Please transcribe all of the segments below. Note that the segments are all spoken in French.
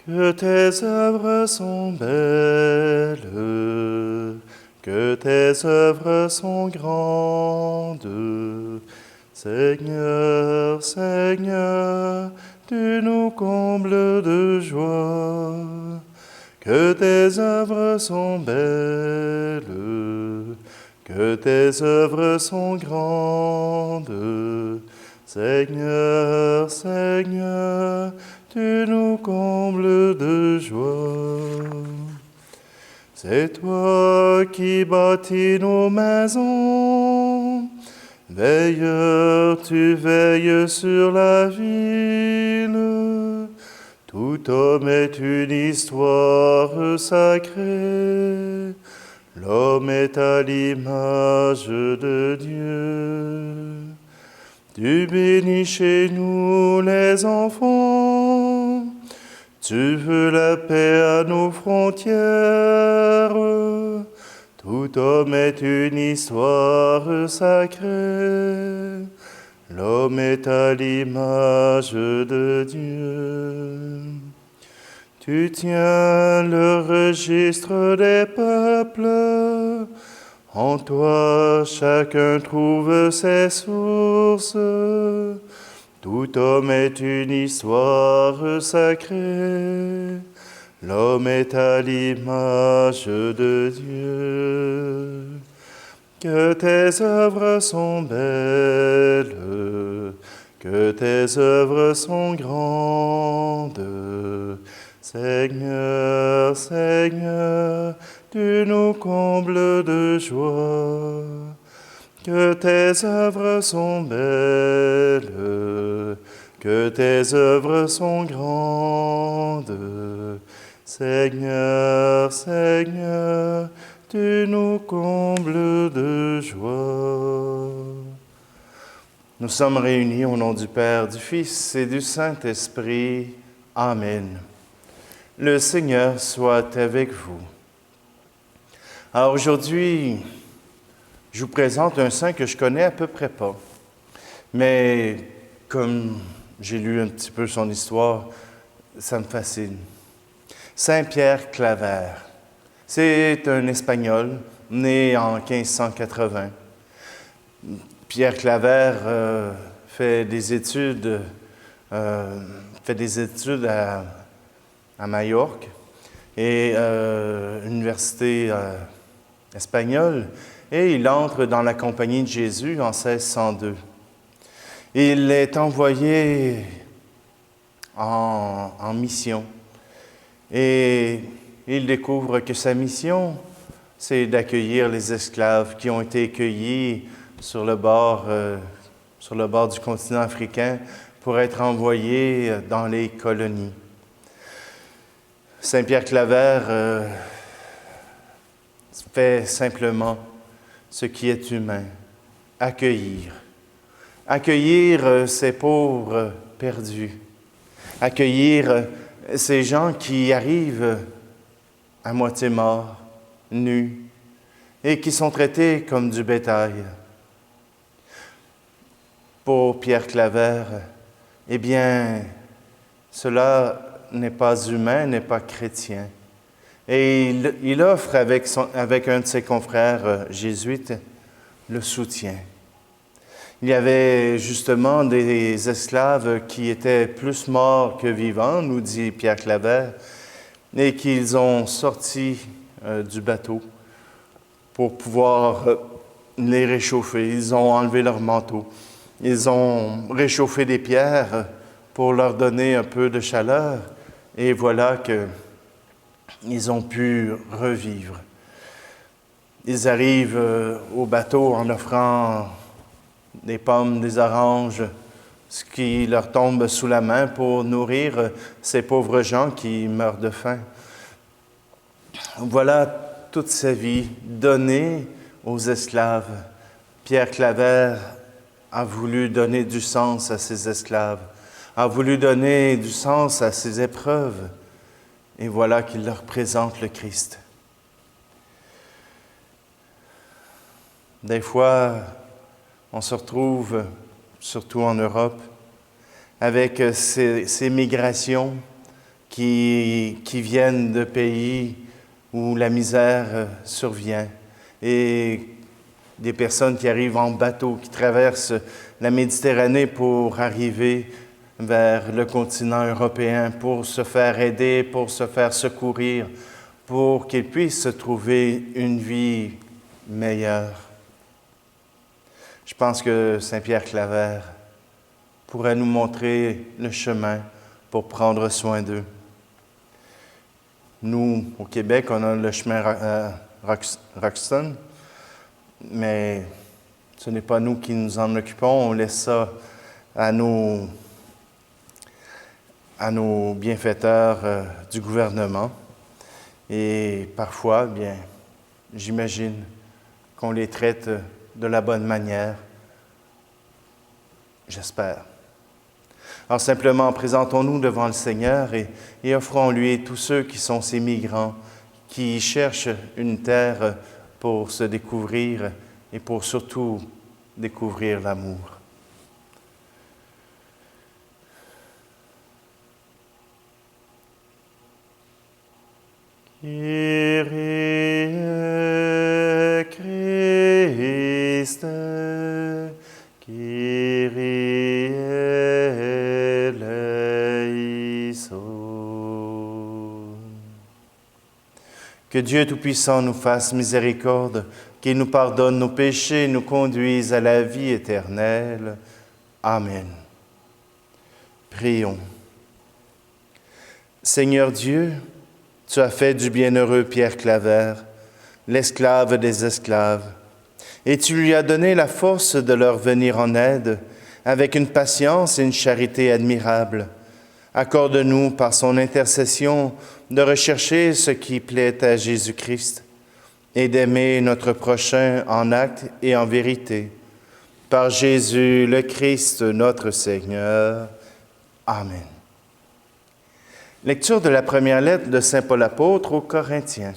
Que tes œuvres sont belles, que tes œuvres sont grandes. Seigneur, Seigneur, tu nous combles de joie. Que tes œuvres sont belles, que tes œuvres sont grandes. Seigneur, Seigneur, tu nous combles de joie. C'est toi qui bâtis nos maisons. Veilleur, tu veilles sur la ville. Tout homme est une histoire sacrée. L'homme est à l'image de Dieu. Tu bénis chez nous les enfants. Tu veux la paix à nos frontières. Tout homme est une histoire sacrée. L'homme est à l'image de Dieu. Tu tiens le registre des peuples. En toi, chacun trouve ses sources. Tout homme est une histoire sacrée. L'homme est à l'image de Dieu. Que tes œuvres sont belles, que tes œuvres sont grandes. Seigneur, Seigneur, tu nous combles de joie. Que tes œuvres sont belles, que tes œuvres sont grandes. Seigneur, Seigneur, tu nous combles de joie. Nous sommes réunis au nom du Père, du Fils et du Saint-Esprit. Amen. Le Seigneur soit avec vous. Alors aujourd'hui, je vous présente un saint que je connais à peu près pas. Mais comme j'ai lu un petit peu son histoire, ça me fascine. Saint Pierre Claver. C'est un Espagnol né en 1580. Pierre Claver fait des études à Majorque et université espagnole, et il entre dans la Compagnie de Jésus en 1602. Il est envoyé en mission et il découvre que sa mission, c'est d'accueillir les esclaves qui ont été cueillis sur le bord du continent africain pour être envoyés dans les colonies. Saint Pierre Claver fait simplement ce qui est humain, accueillir. Accueillir ces pauvres perdus. Accueillir ces gens qui arrivent à moitié morts, nus, et qui sont traités comme du bétail. Pour Pierre Claver, eh bien, cela n'est pas humain, n'est pas chrétien. Et il offre avec un de ses confrères jésuites le soutien. Il y avait justement des esclaves qui étaient plus morts que vivants, nous dit Pierre Claver, et qu'ils ont sorti du bateau pour pouvoir les réchauffer. Ils ont enlevé leurs manteaux. Ils ont réchauffé des pierres pour leur donner un peu de chaleur. Et voilà qu'ils ont pu revivre. Ils arrivent au bateau en offrant des pommes, des oranges, ce qui leur tombe sous la main pour nourrir ces pauvres gens qui meurent de faim. Voilà toute sa vie donnée aux esclaves. Pierre Claver a voulu donner du sens à ses esclaves, a voulu donner du sens à ses épreuves, et voilà qu'il leur présente le Christ. Des fois, on se retrouve, surtout en Europe, avec ces migrations qui viennent de pays où la misère survient et des personnes qui arrivent en bateau, qui traversent la Méditerranée pour arriver vers le continent européen, pour se faire aider, pour se faire secourir, pour qu'ils puissent se trouver une vie meilleure. Je pense que Saint-Pierre Claver pourrait nous montrer le chemin pour prendre soin d'eux. Nous, au Québec, on a le chemin Roxton, mais ce n'est pas nous qui nous en occupons, on laisse ça à nos bienfaiteurs du gouvernement. Et parfois, bien, j'imagine qu'on les traite de la bonne manière. J'espère. Alors simplement, présentons-nous devant le Seigneur et offrons-lui tous ceux qui sont ces migrants, qui cherchent une terre pour se découvrir et pour surtout découvrir l'amour. Kyrie Christe, Kyrie eleison. Que Dieu Tout-Puissant nous fasse miséricorde, qu'il nous pardonne nos péchés et nous conduise à la vie éternelle. Amen. Prions. Seigneur Dieu, tu as fait du bienheureux Pierre Claver l'esclave des esclaves, et tu lui as donné la force de leur venir en aide avec une patience et une charité admirables. Accorde-nous par son intercession de rechercher ce qui plaît à Jésus-Christ et d'aimer notre prochain en acte et en vérité. Par Jésus le Christ, notre Seigneur. Amen. Lecture de la première lettre de Saint Paul apôtre aux Corinthiens.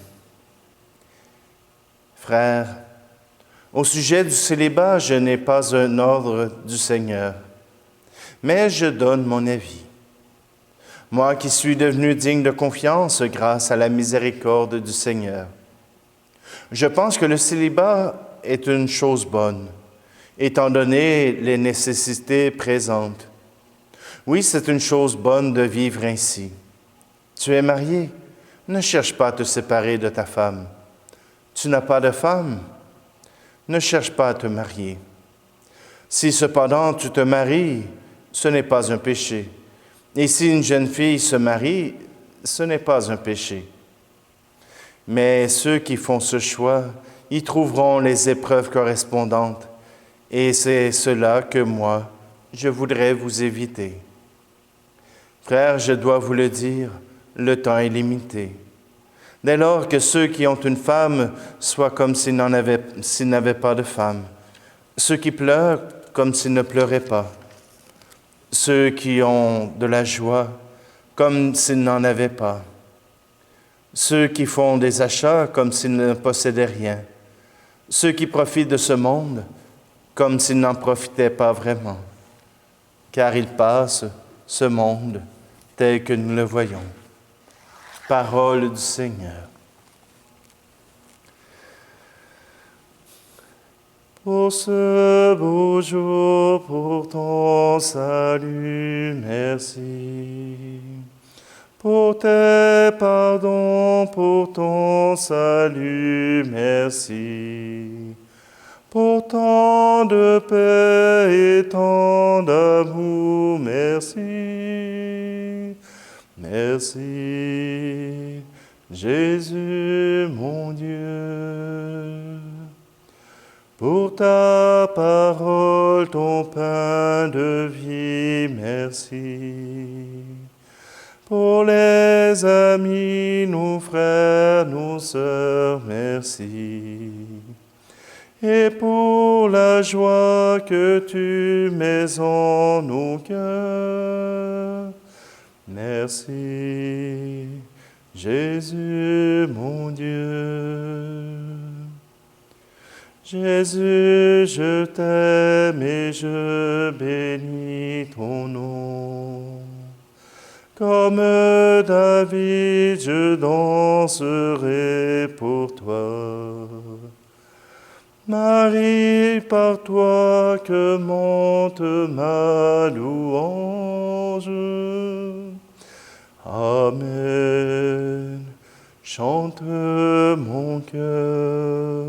Frères, au sujet du célibat, je n'ai pas un ordre du Seigneur, mais je donne mon avis. Moi qui suis devenu digne de confiance grâce à la miséricorde du Seigneur. Je pense que le célibat est une chose bonne, étant donné les nécessités présentes. Oui, c'est une chose bonne de vivre ainsi. Tu es marié, ne cherche pas à te séparer de ta femme. Tu n'as pas de femme, ne cherche pas à te marier. Si cependant tu te maries, ce n'est pas un péché. Et si une jeune fille se marie, ce n'est pas un péché. Mais ceux qui font ce choix y trouveront les épreuves correspondantes, et c'est cela que moi, je voudrais vous éviter. Frères, je dois vous le dire, le temps est limité. Dès lors que ceux qui ont une femme soient comme s'ils n'avaient pas de femme, ceux qui pleurent comme s'ils ne pleuraient pas, ceux qui ont de la joie comme s'ils n'en avaient pas, ceux qui font des achats comme s'ils ne possédaient rien, ceux qui profitent de ce monde comme s'ils n'en profitaient pas vraiment, car il passe, ce monde, tel que nous le voyons. Parole du Seigneur. Pour ce beau jour, pour ton salut, merci. Pour tes pardons, pour ton salut, merci. Pour tant de paix et tant d'amour, merci. Merci, Jésus mon Dieu, pour ta parole, ton pain de vie, merci. Pour les amis, nos frères, nos sœurs, merci. Et pour la joie que tu mets en nos cœurs, merci, Jésus mon Dieu. Jésus, je t'aime et je bénis ton nom. Comme David, je danserai pour toi. Marie, par toi que monte ma louange. Amen. Chante mon cœur.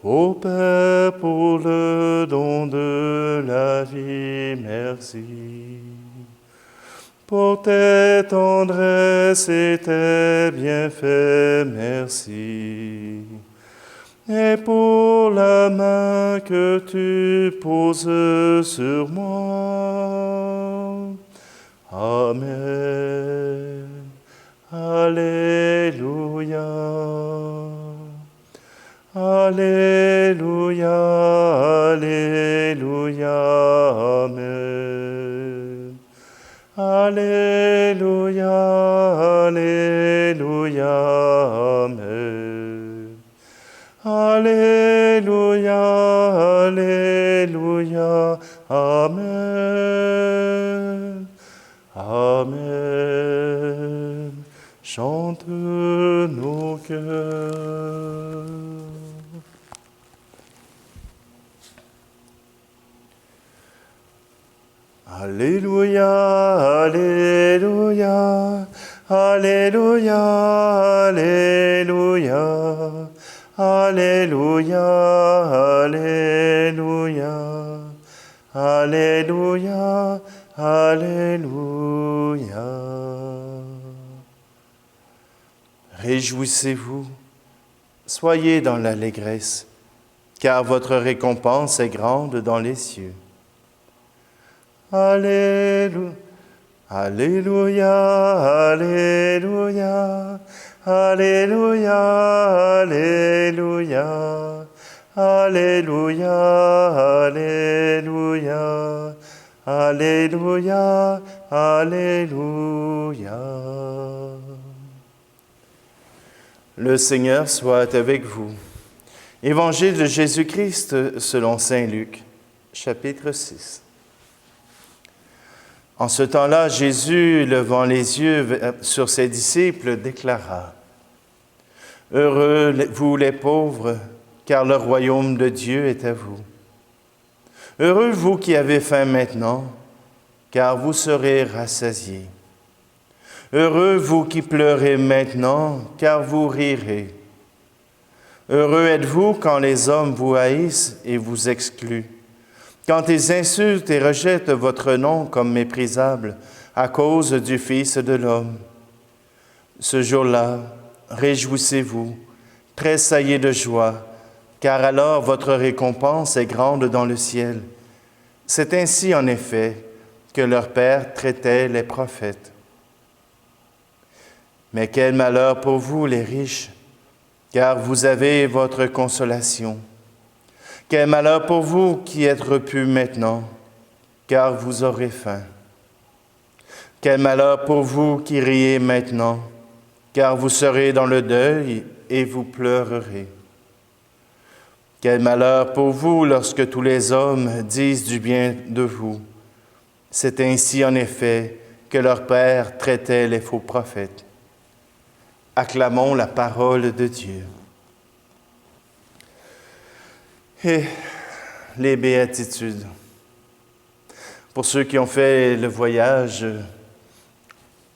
Ô Père, pour le don de la vie, merci. Pour tes tendresses et tes bienfaits, merci. Et pour la main que tu poses sur moi. Amen. Alléluia. Alléluia. Alléluia. Amen. Alléluia. Alléluia. Amen. Alléluia. Alléluia. Amen. Amen. Chante nos cœurs. Alléluia, Alléluia, Alléluia, Alléluia, Alléluia, Alléluia, Alléluia, Alléluia. Réjouissez-vous, soyez dans l'allégresse, car votre récompense est grande dans les cieux. Alléluia, Alléluia, Alléluia, Alléluia, Alléluia, Alléluia, Alléluia, Alléluia. Le Seigneur soit avec vous. Évangile de Jésus-Christ selon saint Luc, chapitre 6. En ce temps-là, Jésus, levant les yeux sur ses disciples, déclara : « Heureux vous les pauvres, car le royaume de Dieu est à vous. Heureux vous qui avez faim maintenant, car vous serez rassasiés. Heureux vous qui pleurez maintenant, car vous rirez. Heureux êtes-vous quand les hommes vous haïssent et vous excluent, quand ils insultent et rejettent votre nom comme méprisable à cause du Fils de l'homme. Ce jour-là, réjouissez-vous, tressaillez de joie, car alors votre récompense est grande dans le ciel. C'est ainsi, en effet, que leur Père traitait les prophètes. Mais quel malheur pour vous, les riches, car vous avez votre consolation. Quel malheur pour vous qui êtes repus maintenant, car vous aurez faim. Quel malheur pour vous qui riez maintenant, car vous serez dans le deuil et vous pleurerez. Quel malheur pour vous lorsque tous les hommes disent du bien de vous. C'est ainsi en effet que leur Père traitait les faux prophètes. Acclamons la parole de Dieu. Et les béatitudes. Pour ceux qui ont fait le voyage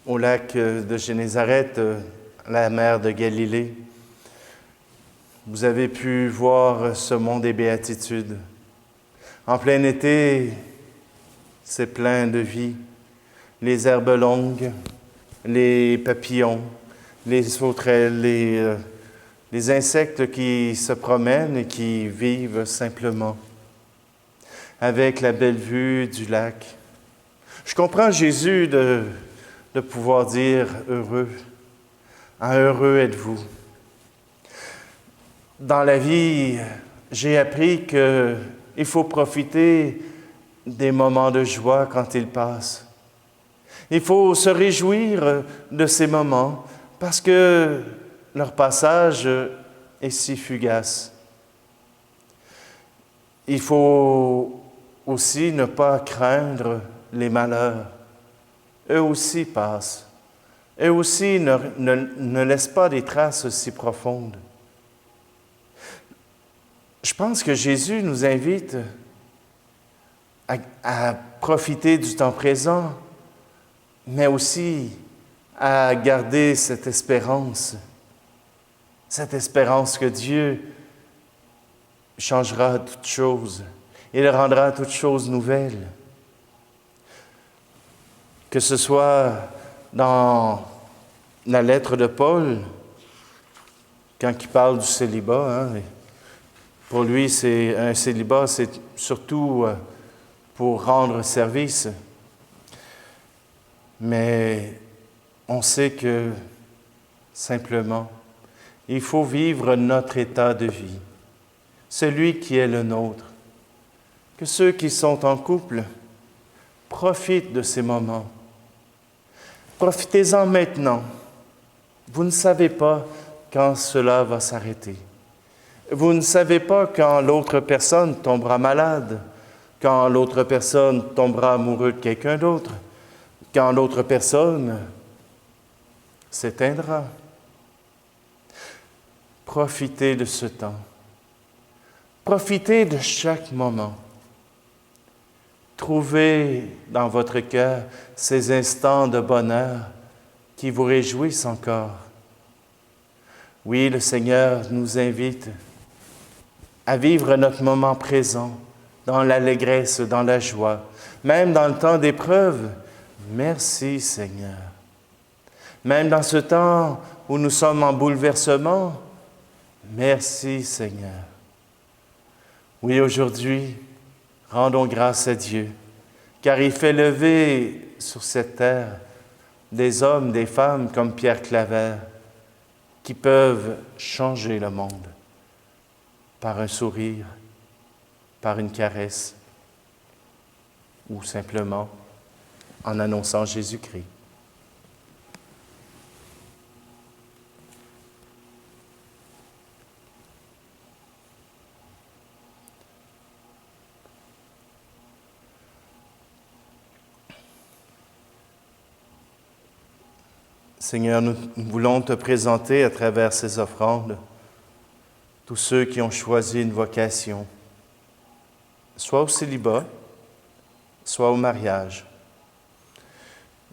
au lac de Génézareth, la mer de Galilée, vous avez pu voir ce mont des béatitudes. En plein été, c'est plein de vie. Les herbes longues, les papillons, les sauterelles, les insectes qui se promènent et qui vivent simplement, avec la belle vue du lac. Je comprends Jésus de pouvoir dire « heureux ». Ah, heureux êtes-vous. Dans la vie, j'ai appris qu'il faut profiter des moments de joie quand ils passent. Il faut se réjouir de ces moments parce que leur passage est si fugace. Il faut aussi ne pas craindre les malheurs. eux aussi passent. Eux aussi ne laissent pas des traces aussi profondes. Je pense que Jésus nous invite à profiter du temps présent, mais aussi à garder cette espérance que Dieu changera toutes choses. Il rendra toutes choses nouvelles. Que ce soit dans la lettre de Paul, quand il parle du célibat, pour lui, un célibat, c'est surtout pour rendre service. Mais on sait que, simplement, il faut vivre notre état de vie, celui qui est le nôtre. Que ceux qui sont en couple profitent de ces moments. Profitez-en maintenant. Vous ne savez pas quand cela va s'arrêter. Vous ne savez pas quand l'autre personne tombera malade, quand l'autre personne tombera amoureux de quelqu'un d'autre, quand l'autre personne s'éteindra. Profitez de ce temps. Profitez de chaque moment. Trouvez dans votre cœur ces instants de bonheur qui vous réjouissent encore. Oui, le Seigneur nous invite à vivre notre moment présent dans l'allégresse, dans la joie, même dans le temps d'épreuve. Merci Seigneur. Même dans ce temps où nous sommes en bouleversement, merci Seigneur. Oui, aujourd'hui, rendons grâce à Dieu, car il fait lever sur cette terre des hommes, des femmes comme Pierre Claver, qui peuvent changer le monde par un sourire, par une caresse, ou simplement en annonçant Jésus-Christ. Seigneur, nous voulons te présenter à travers ces offrandes tous ceux qui ont choisi une vocation, soit au célibat, soit au mariage.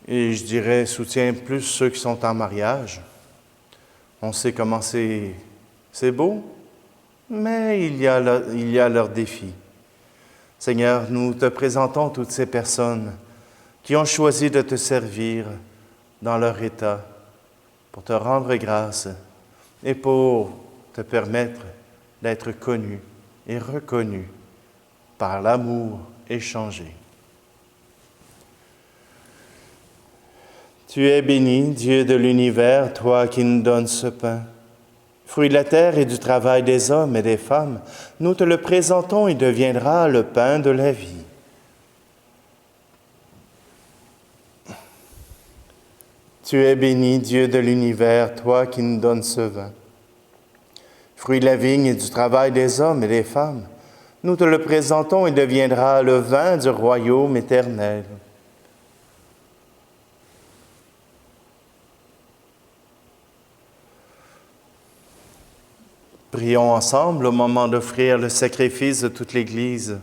Et je dirais, soutiens plus ceux qui sont en mariage. On sait comment c'est beau, mais il y a leurs défis. Seigneur, nous te présentons toutes ces personnes qui ont choisi de te servir dans leur état, pour te rendre grâce et pour te permettre d'être connu et reconnu par l'amour échangé. Tu es béni, Dieu de l'univers, toi qui nous donnes ce pain. Fruit de la terre et du travail des hommes et des femmes, nous te le présentons, il deviendra le pain de la vie. Tu es béni, Dieu de l'univers, toi qui nous donnes ce vin. Fruit de la vigne et du travail des hommes et des femmes, nous te le présentons, il deviendra le vin du royaume éternel. Prions ensemble au moment d'offrir le sacrifice de toute l'Église.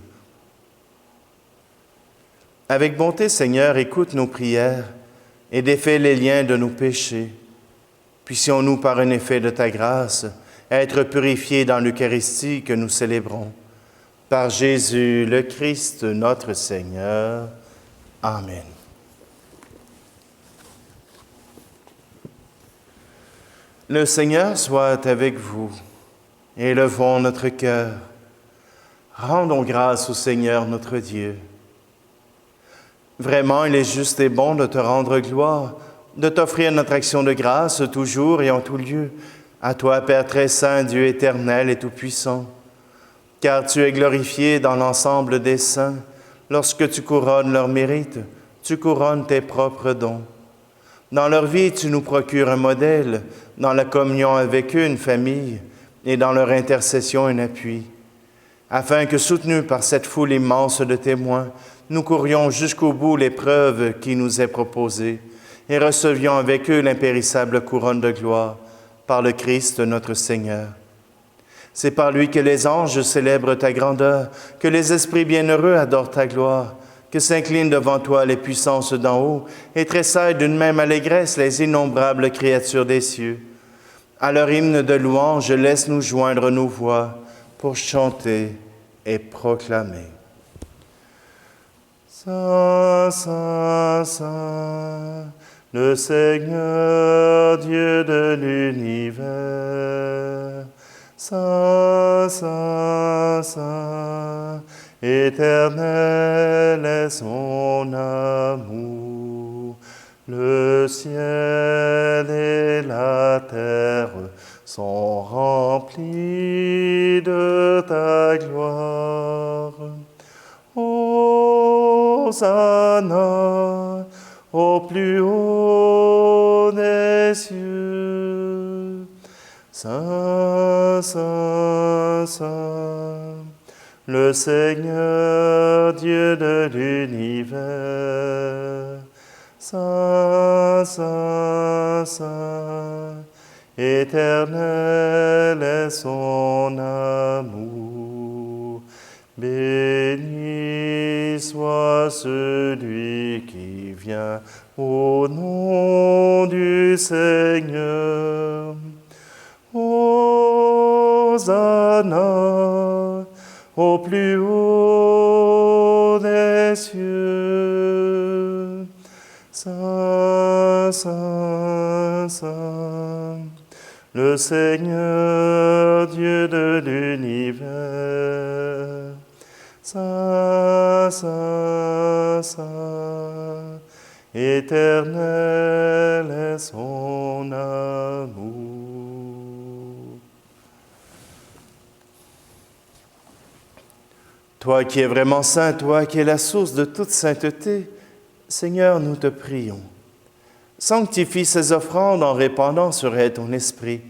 Avec bonté, Seigneur, écoute nos prières et défais les liens de nos péchés. Puissions-nous, par un effet de ta grâce, être purifiés dans l'Eucharistie que nous célébrons. Par Jésus le Christ, notre Seigneur. Amen. Le Seigneur soit avec vous. Élevons notre cœur. Rendons grâce au Seigneur notre Dieu. Vraiment, il est juste et bon de te rendre gloire, de t'offrir notre action de grâce toujours et en tout lieu, à toi, Père très saint, Dieu éternel et tout-puissant, car tu es glorifié dans l'ensemble des saints. Lorsque tu couronnes leur mérite, tu couronnes tes propres dons. Dans leur vie, tu nous procures un modèle, dans la communion avec eux, une famille, et dans leur intercession, un appui, afin que, soutenus par cette foule immense de témoins, nous courions jusqu'au bout l'épreuve qui nous est proposée et recevions avec eux l'impérissable couronne de gloire par le Christ notre Seigneur. C'est par lui que les anges célèbrent ta grandeur, que les esprits bienheureux adorent ta gloire, que s'inclinent devant toi les puissances d'en haut et tressaillent d'une même allégresse les innombrables créatures des cieux. À leur hymne de louange, laisse-nous joindre nos voix pour chanter et proclamer. Saint, Saint, Saint, le Seigneur Dieu de l'univers. Saint, Saint, Saint, éternel est son amour. Le ciel et la terre sont remplis de ta gloire. Hosanna au plus haut des cieux. Saint, Saint, Saint, le Seigneur Dieu de l'univers. Saint, Saint, Saint, éternel est son amour. Béni soit celui qui vient au nom du Seigneur. Hosanna au plus haut des cieux. Saint, Saint, Saint, le Seigneur Dieu de l'univers. Saint, Saint, Saint, éternel est son amour. Toi qui es vraiment saint, toi qui es la source de toute sainteté, Seigneur, nous te prions. Sanctifie ces offrandes en répandant sur elles ton esprit,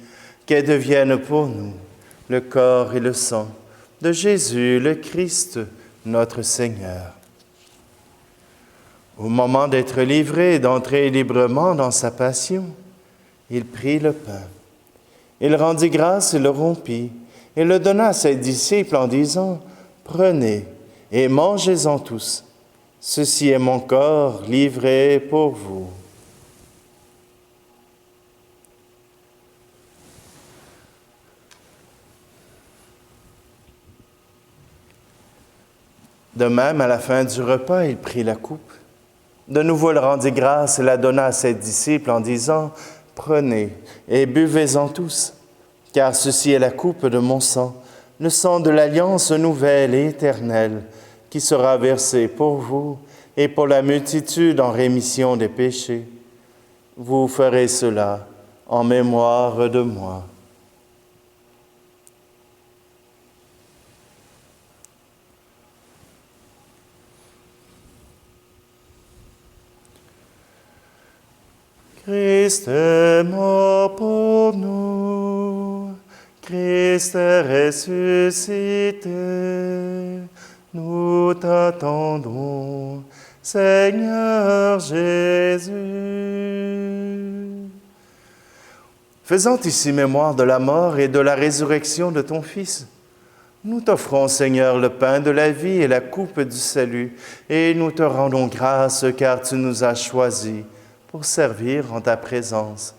qu'elles deviennent pour nous le corps et le sang de Jésus, le Christ, notre Seigneur. Au moment d'être livré et d'entrer librement dans sa passion, il prit le pain. Il rendit grâce et le rompit, et le donna à ses disciples en disant, « Prenez et mangez-en tous. Ceci est mon corps livré pour vous. » De même, à la fin du repas, il prit la coupe. De nouveau, il rendit grâce et la donna à ses disciples en disant, « Prenez et buvez-en tous, car ceci est la coupe de mon sang, le sang de l'alliance nouvelle et éternelle, qui sera versé pour vous et pour la multitude en rémission des péchés. Vous ferez cela en mémoire de moi. » Christ est mort pour nous, Christ est ressuscité, nous t'attendons, Seigneur Jésus. Faisant ici mémoire de la mort et de la résurrection de ton Fils, nous t'offrons, Seigneur, le pain de la vie et la coupe du salut, et nous te rendons grâce car tu nous as choisis pour servir en ta présence.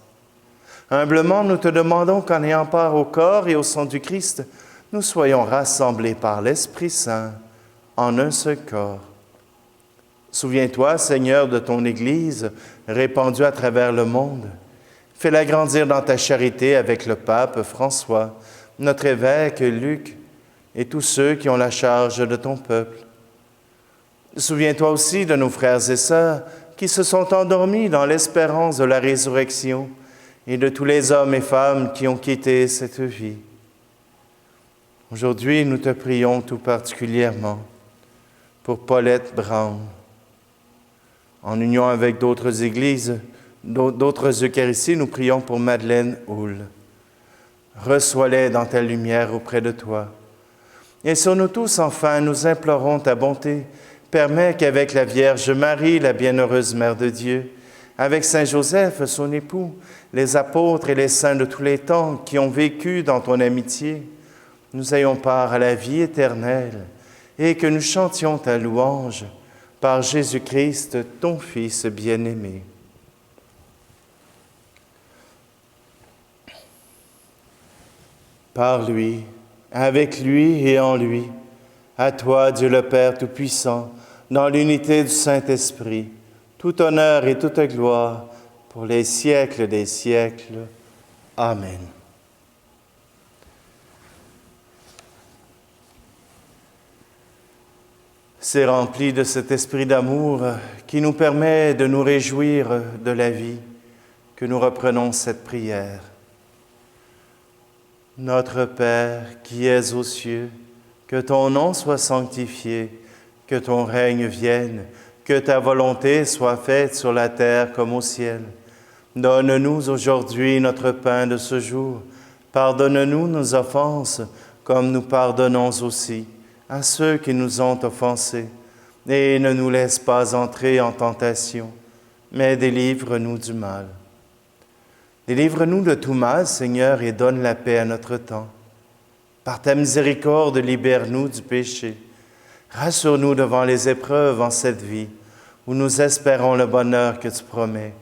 Humblement, nous te demandons qu'en ayant part au corps et au sang du Christ, nous soyons rassemblés par l'Esprit Saint en un seul corps. Souviens-toi, Seigneur, de ton Église répandue à travers le monde. Fais-la grandir dans ta charité avec le pape François, notre évêque Luc et tous ceux qui ont la charge de ton peuple. Souviens-toi aussi de nos frères et sœurs qui se sont endormis dans l'espérance de la résurrection et de tous les hommes et femmes qui ont quitté cette vie. Aujourd'hui, nous te prions tout particulièrement pour Paulette Brown. En union avec d'autres églises, d'autres Eucharisties, nous prions pour Madeleine Houle. Reçois-les dans ta lumière auprès de toi. Et sur nous tous, enfin, nous implorons ta bonté permets qu'avec la Vierge Marie, la bienheureuse Mère de Dieu, avec Saint Joseph, son époux, les apôtres et les saints de tous les temps qui ont vécu dans ton amitié, nous ayons part à la vie éternelle et que nous chantions ta louange par Jésus-Christ, ton Fils bien-aimé. Par lui, avec lui et en lui, à toi, Dieu le Père Tout-Puissant, dans l'unité du Saint-Esprit, tout honneur et toute gloire pour les siècles des siècles. Amen. C'est rempli de cet esprit d'amour qui nous permet de nous réjouir de la vie que nous reprenons cette prière. Notre Père qui es aux cieux, que ton nom soit sanctifié, que ton règne vienne, que ta volonté soit faite sur la terre comme au ciel. Donne-nous aujourd'hui notre pain de ce jour. Pardonne-nous nos offenses, comme nous pardonnons aussi à ceux qui nous ont offensés. Et ne nous laisse pas entrer en tentation, mais délivre-nous du mal. Délivre-nous de tout mal, Seigneur, et donne la paix à notre temps. Par ta miséricorde, libère-nous du péché. Rassure-nous devant les épreuves en cette vie, où nous espérons le bonheur que tu promets,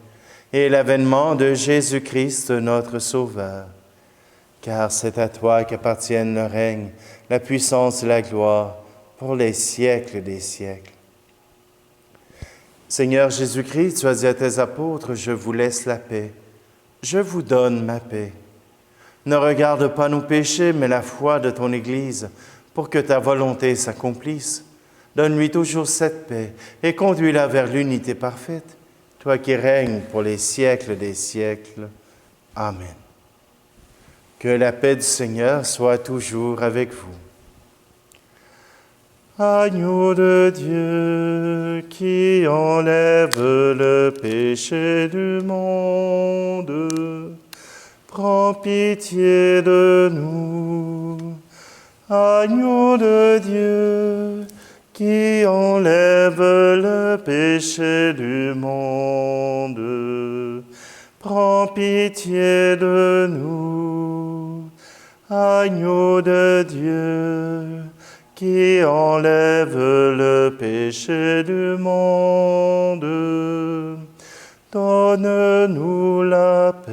et l'avènement de Jésus-Christ, notre Sauveur. Car c'est à toi qu'appartiennent le règne, la puissance et la gloire, pour les siècles des siècles. Seigneur Jésus-Christ, tu as dit à tes apôtres, « Je vous laisse la paix. Je vous donne ma paix. » Ne regarde pas nos péchés, mais la foi de ton Église, pour que ta volonté s'accomplisse. Donne-lui toujours cette paix et conduis-la vers l'unité parfaite, toi qui règnes pour les siècles des siècles. Amen. Que la paix du Seigneur soit toujours avec vous. Agneau de Dieu qui enlève le péché du monde, prends pitié de nous. Agneau de Dieu qui enlève le péché du monde, prends pitié de nous. Agneau de Dieu qui enlève le péché du monde, donne-nous la paix.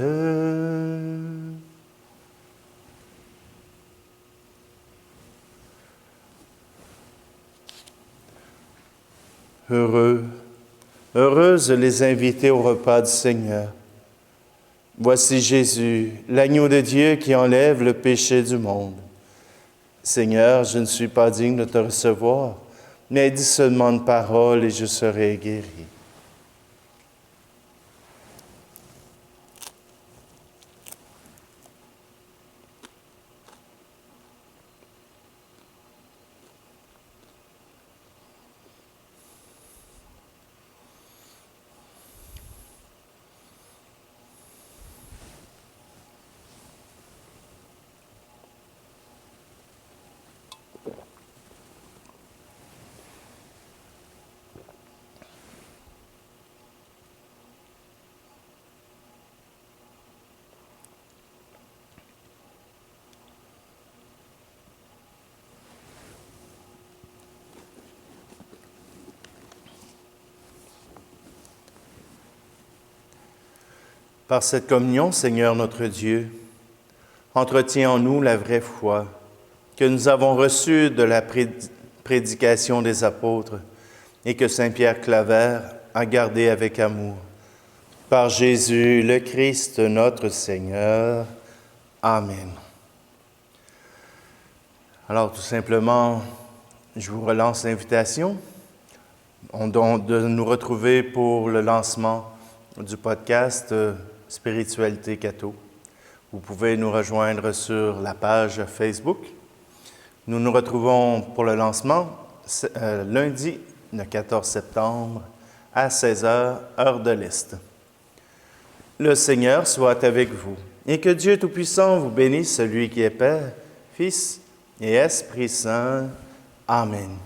Heureuses les invités au repas du Seigneur. Voici Jésus, l'agneau de Dieu qui enlève le péché du monde. Seigneur, je ne suis pas digne de te recevoir, mais dis seulement une parole et je serai guéri. Par cette communion, Seigneur notre Dieu, entretiens en nous la vraie foi que nous avons reçue de la prédication des apôtres et que Saint Pierre Claver a gardée avec amour. Par Jésus le Christ, notre Seigneur. Amen. Alors, tout simplement, je vous relance l'invitation de nous retrouver pour le lancement du podcast Spiritualité Catho. Vous pouvez nous rejoindre sur la page Facebook. Nous nous retrouvons pour le lancement lundi, le 14 septembre, à 16h, heure de l'Est. Le Seigneur soit avec vous, et que Dieu Tout-Puissant vous bénisse, celui qui est Père, Fils et Esprit Saint. Amen.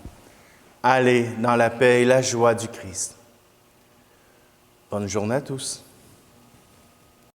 allez dans la paix et la joie du Christ. Bonne journée à tous.